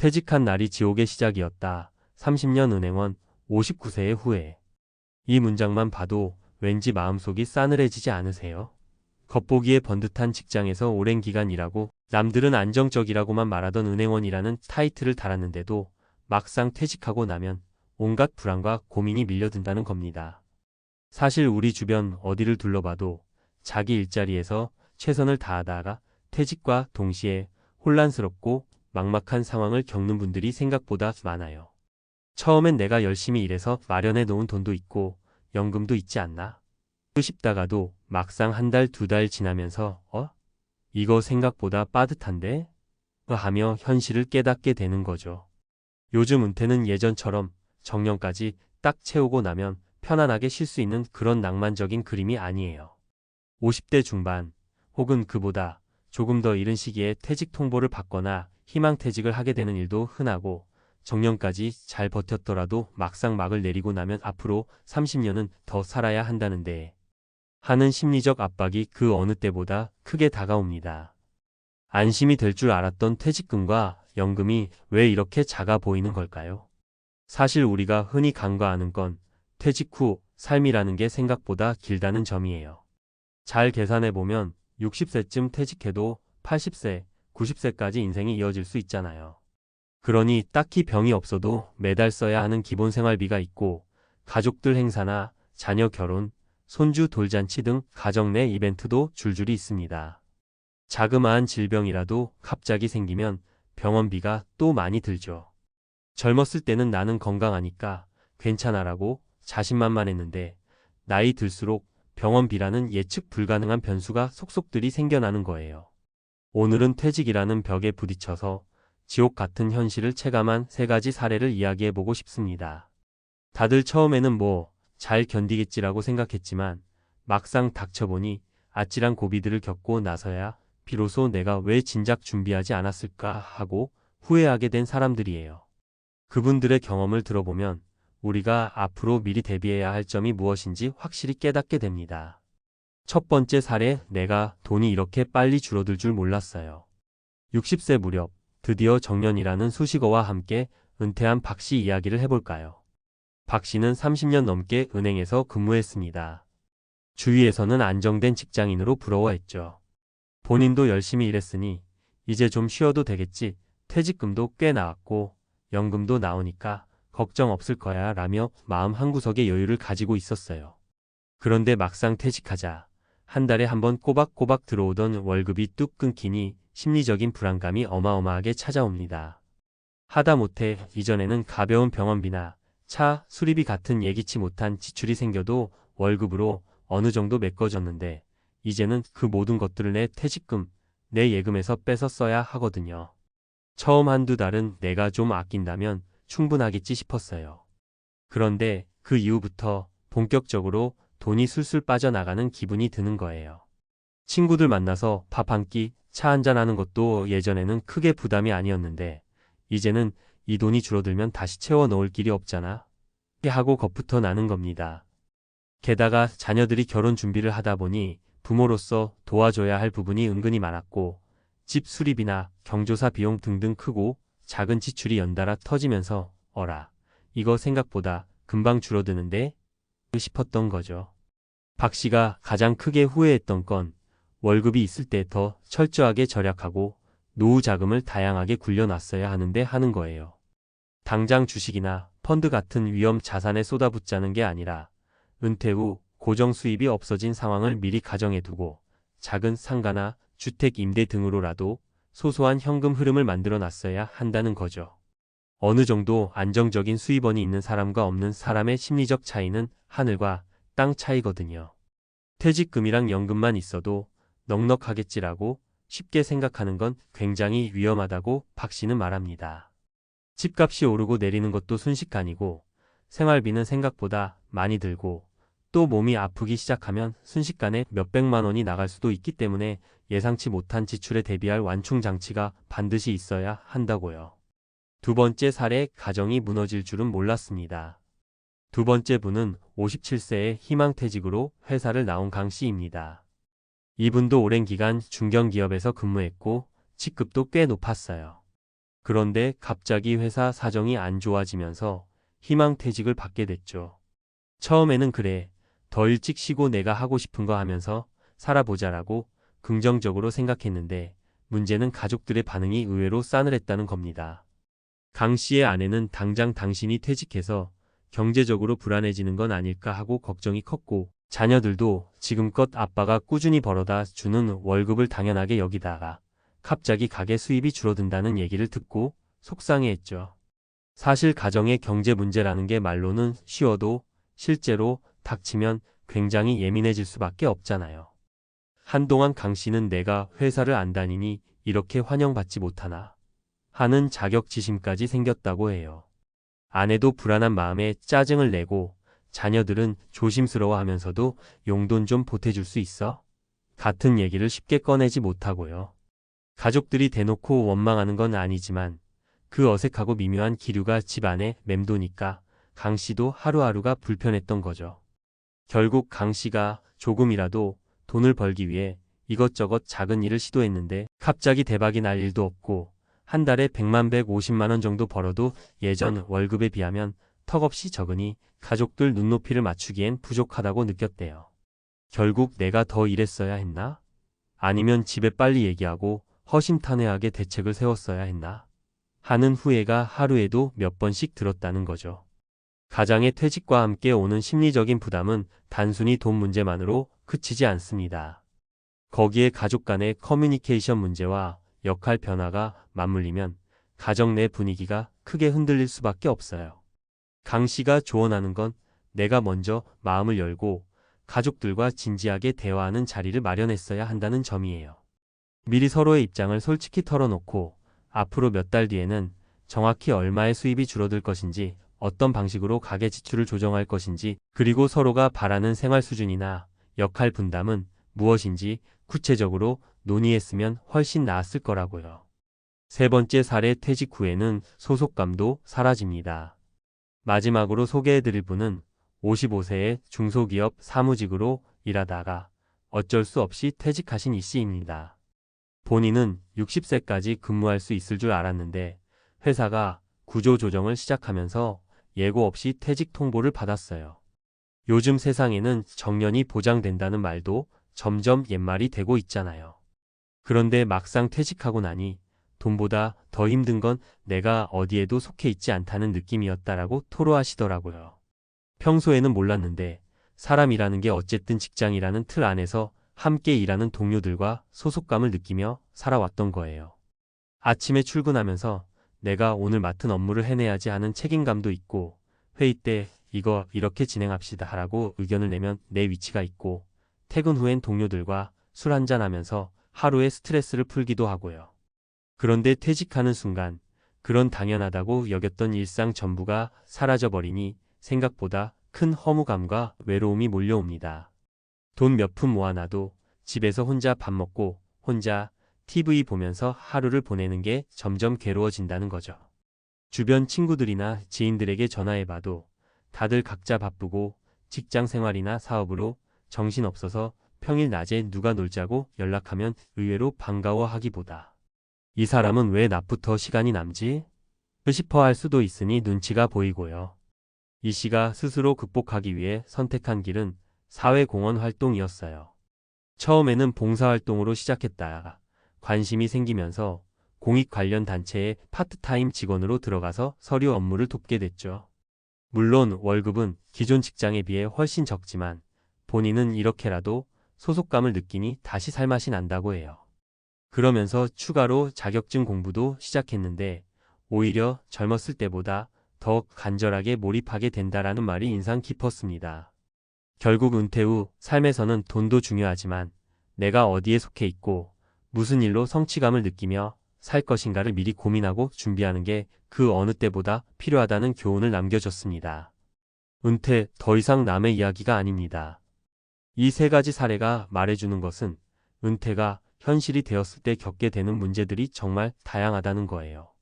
퇴직한 날이 지옥의 시작이었다. 30년 은행원, 59세의 후회. 이 문장만 봐도 왠지 마음속이 싸늘해지지 않으세요? 겉보기에 번듯한 직장에서 오랜 기간 일하고 남들은 안정적이라고만 말하던 은행원이라는 타이틀을 달았는데도 막상 퇴직하고 나면 온갖 불안과 고민이 밀려든다는 겁니다. 사실 우리 주변 어디를 둘러봐도 자기 일자리에서 최선을 다하다가 퇴직과 동시에 혼란스럽고 막막한 상황을 겪는 분들이 생각보다 많아요. 처음엔 내가 열심히 일해서 마련해 놓은 돈도 있고 연금도 있지 않나 싶다가도 막상 한 달, 두 달 지나면서 이거 생각보다 빠듯한데? 하며 현실을 깨닫게 되는 거죠. 요즘 은퇴는 예전처럼 정년까지 딱 채우고 나면 편안하게 쉴 수 있는 그런 낭만적인 그림이 아니에요. 50대 중반 혹은 그보다 조금 더 이른 시기에 퇴직 통보를 받거나 희망퇴직을 하게 되는 일도 흔하고 정년까지 잘 버텼더라도 막상 막을 내리고 나면 앞으로 30년은 더 살아야 한다는데 하는 심리적 압박이 그 어느 때보다 크게 다가옵니다. 안심이 될 줄 알았던 퇴직금과 연금이 왜 이렇게 작아 보이는 걸까요? 사실 우리가 흔히 간과하는 건 퇴직 후 삶이라는 게 생각보다 길다는 점이에요. 잘 계산해보면 60세쯤 퇴직해도 80세, 90세까지 인생이 이어질 수 있잖아요. 그러니 딱히 병이 없어도 매달 써야 하는 기본 생활비가 있고 가족들 행사나 자녀 결혼, 손주 돌잔치 등 가정 내 이벤트도 줄줄이 있습니다. 자그마한 질병이라도 갑자기 생기면 병원비가 또 많이 들죠. 젊었을 때는 나는 건강하니까 괜찮아라고 자신만만했는데 나이 들수록 병원비라는 예측 불가능한 변수가 속속들이 생겨나는 거예요. 오늘은 퇴직이라는 벽에 부딪혀서 지옥 같은 현실을 체감한 세 가지 사례를 이야기해보고 싶습니다. 다들 처음에는 잘 견디겠지라고 생각했지만 막상 닥쳐보니 아찔한 고비들을 겪고 나서야 비로소 내가 왜 진작 준비하지 않았을까 하고 후회하게 된 사람들이에요. 그분들의 경험을 들어보면 우리가 앞으로 미리 대비해야 할 점이 무엇인지 확실히 깨닫게 됩니다. 첫 번째 사례, 내가 돈이 이렇게 빨리 줄어들 줄 몰랐어요. 60세 무렵 드디어 정년이라는 수식어와 함께 은퇴한 박 씨 이야기를 해볼까요? 박 씨는 30년 넘게 은행에서 근무했습니다. 주위에서는 안정된 직장인으로 부러워했죠. 본인도 열심히 일했으니 이제 좀 쉬어도 되겠지, 퇴직금도 꽤 나왔고 연금도 나오니까 걱정 없을 거야 라며 마음 한구석에 여유를 가지고 있었어요. 그런데 막상 퇴직하자 한 달에 한 번 꼬박꼬박 들어오던 월급이 뚝 끊기니 심리적인 불안감이 어마어마하게 찾아옵니다. 하다못해 이전에는 가벼운 병원비나 차, 수리비 같은 예기치 못한 지출이 생겨도 월급으로 어느 정도 메꿔졌는데 이제는 그 모든 것들을 내 퇴직금, 내 예금에서 뺏어 써야 하거든요. 처음 한두 달은 내가 좀 아낀다면 충분하겠지 싶었어요. 그런데 그 이후부터 본격적으로 돈이 술술 빠져나가는 기분이 드는 거예요. 친구들 만나서 밥 한 끼, 차 한잔 하는 것도 예전에는 크게 부담이 아니었는데 이제는 이 돈이 줄어들면 다시 채워 넣을 길이 없잖아 하고 겁부터 나는 겁니다. 게다가 자녀들이 결혼 준비를 하다 보니 부모로서 도와줘야 할 부분이 은근히 많았고 집 수리비나 경조사 비용 등등 크고 작은 지출이 연달아 터지면서 이거 생각보다 금방 줄어드는데 싶었던 거죠. 박 씨가 가장 크게 후회했던 건 월급이 있을 때 더 철저하게 절약하고 노후 자금을 다양하게 굴려놨어야 하는데 하는 거예요. 당장 주식이나 펀드 같은 위험 자산에 쏟아붓자는 게 아니라 은퇴 후 고정 수입이 없어진 상황을 미리 가정해두고 작은 상가나 주택 임대 등으로라도 소소한 현금 흐름을 만들어 놨어야 한다는 거죠. 어느 정도 안정적인 수입원이 있는 사람과 없는 사람의 심리적 차이는 하늘과 땅 차이거든요. 퇴직금이랑 연금만 있어도 넉넉하겠지라고 쉽게 생각하는 건 굉장히 위험하다고 박 씨는 말합니다. 집값이 오르고 내리는 것도 순식간이고 생활비는 생각보다 많이 들고 또 몸이 아프기 시작하면 순식간에 몇백만 원이 나갈 수도 있기 때문에 예상치 못한 지출에 대비할 완충 장치가 반드시 있어야 한다고요. 두 번째 사례, 가정이 무너질 줄은 몰랐습니다. 두 번째 분은 57세의 희망퇴직으로 회사를 나온 강 씨입니다. 이분도 오랜 기간 중견기업에서 근무했고 직급도 꽤 높았어요. 그런데 갑자기 회사 사정이 안 좋아지면서 희망퇴직을 받게 됐죠. 처음에는 그래, 더 일찍 쉬고 내가 하고 싶은 거 하면서 살아보자라고 긍정적으로 생각했는데 문제는 가족들의 반응이 의외로 싸늘했다는 겁니다. 강 씨의 아내는 당장 당신이 퇴직해서 경제적으로 불안해지는 건 아닐까 하고 걱정이 컸고 자녀들도 지금껏 아빠가 꾸준히 벌어다 주는 월급을 당연하게 여기다가 갑자기 가게 수입이 줄어든다는 얘기를 듣고 속상해했죠. 사실 가정의 경제 문제라는 게 말로는 쉬워도 실제로 닥치면 굉장히 예민해질 수밖에 없잖아요. 한동안 강 씨는 내가 회사를 안 다니니 이렇게 환영받지 못하나 하는 자격지심까지 생겼다고 해요. 아내도 불안한 마음에 짜증을 내고 자녀들은 조심스러워하면서도 용돈 좀 보태줄 수 있어? 같은 얘기를 쉽게 꺼내지 못하고요. 가족들이 대놓고 원망하는 건 아니지만 그 어색하고 미묘한 기류가 집안에 맴도니까 강 씨도 하루하루가 불편했던 거죠. 결국 강 씨가 조금이라도 돈을 벌기 위해 이것저것 작은 일을 시도했는데 갑자기 대박이 날 일도 없고 한 달에 100만 150만 원 정도 벌어도 예전 월급에 비하면 턱없이 적으니 가족들 눈높이를 맞추기엔 부족하다고 느꼈대요. 결국 내가 더 일했어야 했나? 아니면 집에 빨리 얘기하고 허심탄회하게 대책을 세웠어야 했나? 하는 후회가 하루에도 몇 번씩 들었다는 거죠. 가장의 퇴직과 함께 오는 심리적인 부담은 단순히 돈 문제만으로 그치지 않습니다. 거기에 가족 간의 커뮤니케이션 문제와 역할 변화가 맞물리면 가정 내 분위기가 크게 흔들릴 수밖에 없어요. 강 씨가 조언하는 건 내가 먼저 마음을 열고 가족들과 진지하게 대화하는 자리를 마련했어야 한다는 점이에요. 미리 서로의 입장을 솔직히 털어놓고 앞으로 몇 달 뒤에는 정확히 얼마의 수입이 줄어들 것인지 어떤 방식으로 가계 지출을 조정할 것인지 그리고 서로가 바라는 생활 수준이나 역할 분담은 무엇인지 구체적으로 논의했으면 훨씬 나았을 거라고요. 세 번째 사례 퇴직 후에는 소속감도 사라집니다. 마지막으로 소개해드릴 분은 55세의 중소기업 사무직으로 일하다가 어쩔 수 없이 퇴직하신 이 씨입니다. 본인은 60세까지 근무할 수 있을 줄 알았는데 회사가 구조조정을 시작하면서 예고 없이 퇴직 통보를 받았어요. 요즘 세상에는 정년이 보장된다는 말도 점점 옛말이 되고 있잖아요. 그런데 막상 퇴직하고 나니 돈보다 더 힘든 건 내가 어디에도 속해 있지 않다는 느낌이었다라고 토로하시더라고요. 평소에는 몰랐는데 사람이라는 게 어쨌든 직장이라는 틀 안에서 함께 일하는 동료들과 소속감을 느끼며 살아왔던 거예요. 아침에 출근하면서 내가 오늘 맡은 업무를 해내야지 하는 책임감도 있고 회의 때 이거 이렇게 진행합시다 하라고 의견을 내면 내 위치가 있고 퇴근 후엔 동료들과 술 한잔하면서 하루의 스트레스를 풀기도 하고요. 그런데 퇴직하는 순간 그런 당연하다고 여겼던 일상 전부가 사라져버리니 생각보다 큰 허무감과 외로움이 몰려옵니다. 돈 몇 푼 모아놔도 집에서 혼자 밥 먹고 혼자 TV 보면서 하루를 보내는 게 점점 괴로워진다는 거죠. 주변 친구들이나 지인들에게 전화해봐도 다들 각자 바쁘고 직장 생활이나 사업으로 정신없어서 평일 낮에 누가 놀자고 연락하면 의외로 반가워하기보다 이 사람은 왜 낮부터 시간이 남지? 싶어 할 수도 있으니 눈치가 보이고요. 이 씨가 스스로 극복하기 위해 선택한 길은 사회공헌 활동이었어요. 처음에는 봉사활동으로 시작했다가 관심이 생기면서 공익 관련 단체의 파트타임 직원으로 들어가서 서류 업무를 돕게 됐죠. 물론 월급은 기존 직장에 비해 훨씬 적지만 본인은 이렇게라도 소속감을 느끼니 다시 살맛이 난다고 해요. 그러면서 추가로 자격증 공부도 시작했는데 오히려 젊었을 때보다 더 간절하게 몰입하게 된다라는 말이 인상 깊었습니다. 결국 은퇴 후 삶에서는 돈도 중요하지만 내가 어디에 속해 있고 무슨 일로 성취감을 느끼며 살 것인가를 미리 고민하고 준비하는 게 그 어느 때보다 필요하다는 교훈을 남겨줬습니다. 은퇴, 더 이상 남의 이야기가 아닙니다. 이 세 가지 사례가 말해주는 것은 은퇴가 현실이 되었을 때 겪게 되는 문제들이 정말 다양하다는 거예요.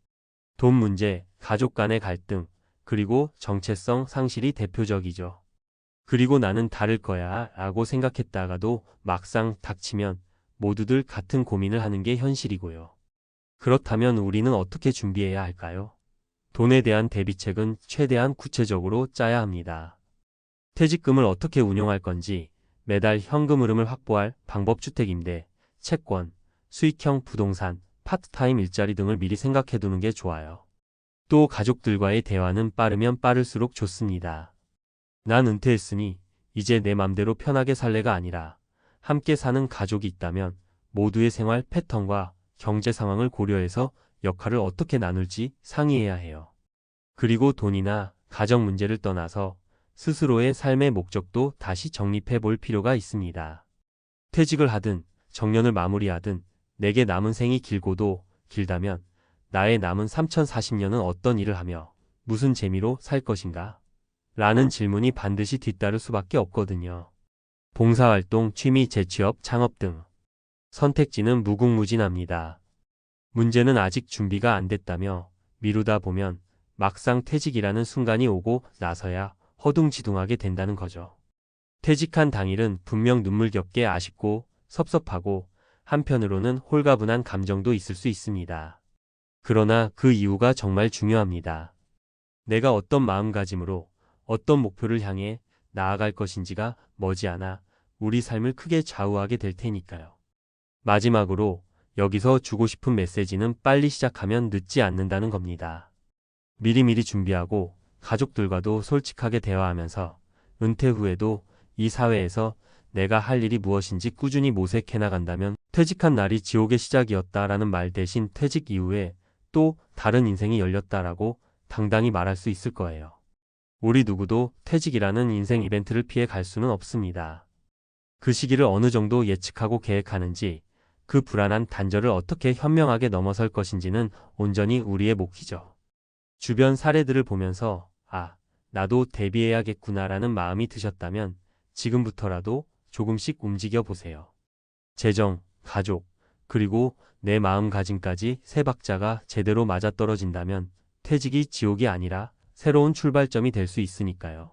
돈 문제, 가족 간의 갈등, 그리고 정체성 상실이 대표적이죠. 그리고 나는 다를 거야 라고 생각했다가도 막상 닥치면 모두들 같은 고민을 하는 게 현실이고요. 그렇다면 우리는 어떻게 준비해야 할까요? 돈에 대한 대비책은 최대한 구체적으로 짜야 합니다. 퇴직금을 어떻게 운용할 건지, 매달 현금 흐름을 확보할 방법, 주택임대, 채권, 수익형 부동산, 파트타임 일자리 등을 미리 생각해 두는 게 좋아요. 또 가족들과의 대화는 빠르면 빠를수록 좋습니다. 난 은퇴했으니 이제 내 맘대로 편하게 살래가 아니라 함께 사는 가족이 있다면 모두의 생활 패턴과 경제 상황을 고려해서 역할을 어떻게 나눌지 상의해야 해요. 그리고 돈이나 가정 문제를 떠나서 스스로의 삶의 목적도 다시 정립해 볼 필요가 있습니다. 퇴직을 하든 정년을 마무리하든 내게 남은 생이 길고도 길다면 나의 남은 3040년은 어떤 일을 하며 무슨 재미로 살 것인가? 라는 질문이 반드시 뒤따를 수밖에 없거든요. 봉사활동, 취미, 재취업, 창업 등 선택지는 무궁무진합니다. 문제는 아직 준비가 안 됐다며 미루다 보면 막상 퇴직이라는 순간이 오고 나서야 허둥지둥하게 된다는 거죠. 퇴직한 당일은 분명 눈물겹게 아쉽고 섭섭하고 한편으로는 홀가분한 감정도 있을 수 있습니다. 그러나 그 이유가 정말 중요합니다. 내가 어떤 마음가짐으로 어떤 목표를 향해 나아갈 것인지가 머지않아 우리 삶을 크게 좌우하게 될 테니까요. 마지막으로 여기서 주고 싶은 메시지는 빨리 시작하면 늦지 않는다는 겁니다. 미리미리 준비하고 가족들과도 솔직하게 대화하면서 은퇴 후에도 이 사회에서 내가 할 일이 무엇인지 꾸준히 모색해 나간다면 퇴직한 날이 지옥의 시작이었다라는 말 대신 퇴직 이후에 또 다른 인생이 열렸다라고 당당히 말할 수 있을 거예요. 우리 누구도 퇴직이라는 인생 이벤트를 피해 갈 수는 없습니다. 그 시기를 어느 정도 예측하고 계획하는지, 그 불안한 단절을 어떻게 현명하게 넘어설 것인지는 온전히 우리의 몫이죠. 주변 사례들을 보면서 나도 대비해야겠구나라는 마음이 드셨다면 지금부터라도 조금씩 움직여 보세요. 재정, 가족, 그리고 내 마음가짐까지 세 박자가 제대로 맞아떨어진다면 퇴직이 지옥이 아니라 새로운 출발점이 될 수 있으니까요.